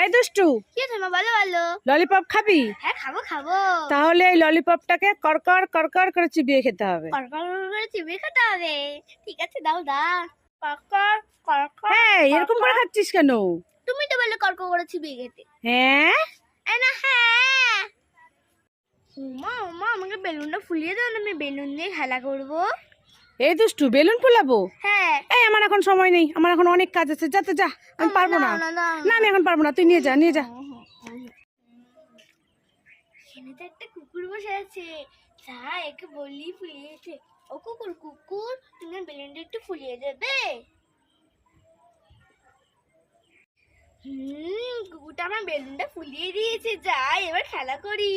এই দুষ্টু, কি তোমার বলো বলো। ললিপপ খাবি? হ্যাঁ খাবো খাবো। তাহলে এই ললিপপটাকে করকর করকর করে চিবিয়ে খেতে হবে। কড়কড় করে চিবিয়ে খেতে হবে। ঠিক আছে দাও দাও। কড়কড় কড়কড়। হ্যাঁ, এরকম করে খাচ্ছিস কেন? তুমি তো বললে কড়কড় করে চিবিয়ে খেতে। হ্যাঁ না হ্যাঁ। মা মা আমাকে বেলুনটা ফুলিয়ে দাও না, আমি বেলুন দিয়ে খেলা করবো। এই দুষ্টু, বেলুন ফুলাবো? হ্যাঁ। এই আমার এখন সময় নেই, আমার এখন অনেক কাজ আছে। যা তো যা, আমি পারবো না। না আমি এখন পারবো না, তুই নিয়ে যা নিয়ে যা। এখানে তো একটা কুকুর বসে আছে, যা একে বলি ফুলিয়েছে। ও কুকুর কুকুর, তুমি বেলুনটা একটু ফুলিয়ে দেবে? কুকুরটা আমার বেলুনটা ফুলিয়ে দিয়েছে, যাই এবার খেলা করি।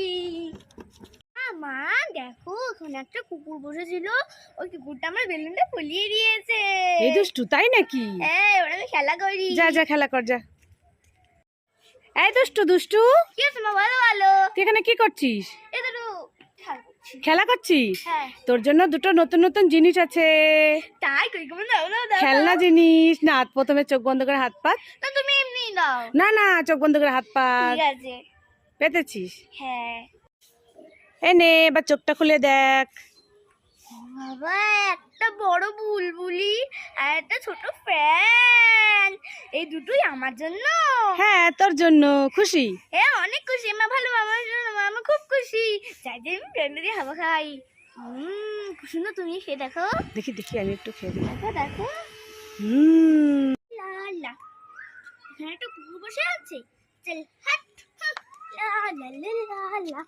মা দেখো, ওখানে একটা কুকুর বসেছিল, ওই কুকুরটা আমার বেলুনটা ফুলিয়ে দিয়েছে। এই দুষ্টু, তাই নাকি? হ্যাঁ, এবার আমি খেলা করি। যা যা খেলা কর যা। এই দুষ্টু দুষ্টু, কি আছে মা বলো বলো। তুই এখানে কি করছিস? এটা তো খেলা করছি। খেলা করছিস? হ্যাঁ। তোর জন্য দুটো নতুন নতুন জিনিস আছে। তাই কই কেমন দাও দাও দাও। খেলনা জিনিস। না, প্রথমে চোখ বন্ধ করে হাত পাত। না তুমি এমনি দাও। না না, চোখ বন্ধ করে হাত পাত। ঠিক আছে। পেতেছিস? হ্যাঁ। এই নে, এবার চোখটা খুলে দেখ। বাবা, একটা বড় বুলবুলি আর একটা ছোট ফ্যান, এই দুটোই আমার জন্য। হ্যাঁ, তোর জন্য। খুশি? হ্যাঁ অনেক খুশি, আমার ভালো আমার জন্য, আমি খুব খুশি। চাই যে আমি ফ্যানটা দিয়ে হাওয়া খাই। শুনো তুমি খেয়ে দেখো। দেখি দেখি, আমি একটু খেয়ে দিই। দেখো দেখো। হুম। লা লা, এখানে একটা কুকুর বসে আছে। চল হাট। লা লা লা লা লা।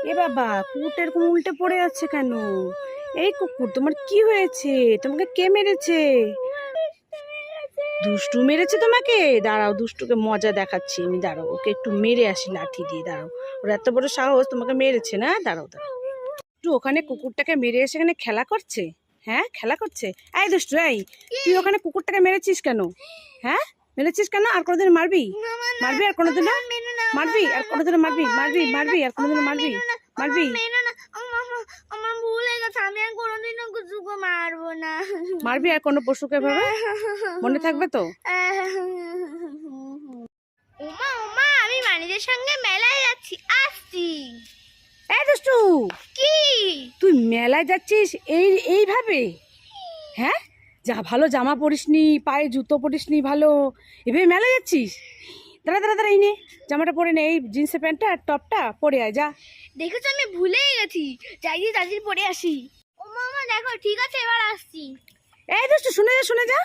এ বাবা, কুকুরটা এরকম উল্টে পড়ে আছে কেন? এই কুকুর, তোমার কি হয়েছে? তোমাকে কে মেরেছে? দুষ্টু মেরেছে তোমাকে? দাঁড়াও, দুষ্টুকে মজা দেখাচ্ছি আমি। দাঁড়াও, ওকে একটু মেরে আসি লাঠি দিয়ে। দাঁড়াও, ওর এত বড় সাহস, তোমাকে মেরেছে না? দাঁড়াও দাঁড়াও। একটু ওখানে কুকুরটাকে মেরে এসে এখানে খেলা করছে। হ্যাঁ, খেলা করছে। এই দুষ্টু, এই তুই ওখানে কুকুরটাকে মেরেছিস কেন? হ্যাঁ, মেরেছিস কেন? আর কোনোদিন মারবি? মারবি আর কোনোদিন? মারবি আর কোনোদিন? মারবি মারবি মারবি আর কোনোদিন? মারবি মারবি? আমার ভুল হয়ে গেছে, আমি আর কোনোদিনও কুকুরকে মারবো না। মারবি আর কোনো পশুকে ভাবে? মনে থাকবে তো? ওমা ওমা, আমি মানিদের সঙ্গে মেলায় যাচ্ছি, আসছি। এই দুষ্টু, কি? তুই মেলায় যাচ্ছিস এইভাবে? হ্যাঁ, যা ভালো জামা পরিসনি, পায়ে জুতো পরিসনি, ভালো এভাবে মেলায় যাচ্ছিস? দাঁড়া দাঁড়া দাঁড়া, এই নে জামাটা পরে নে, এই জিন্সের প্যান্টটা আর টপটা পরে আয় যা। দেখেছো আমি ভুলেই গেছি, যাই দিয়ে তাড়াতাড়ি পরে আসি। ওমা ওমা দেখো, ঠিক আছে এবার আসছি। এই দুষ্টু, শুনে যা শুনে যা।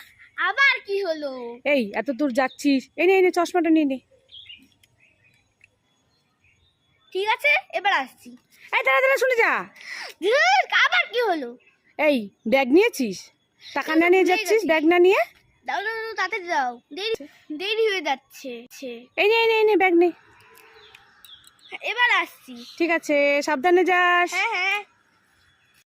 আবার কি হলো? এই এত দূর যাচ্ছিস, এই নে চশমাটা নিয়ে নে। ঠিক আছে এবার আসছি। এই দাঁড়া দাঁড়া, শুনে যা। আবার কি হলো? এই ব্যাগ নিয়েছিস? টাকা না নিয়ে যাচ্ছিস? ব্যাগ না নিয়ে? দাও দাও দাও, তাড়াতাড়ি দাও, দেরি দেরি হয়ে যাচ্ছে। এই নে ব্যাগ নে। এবার আসছি। ঠিক আছে, সাবধানে যাস। হ্যাঁ হ্যাঁ।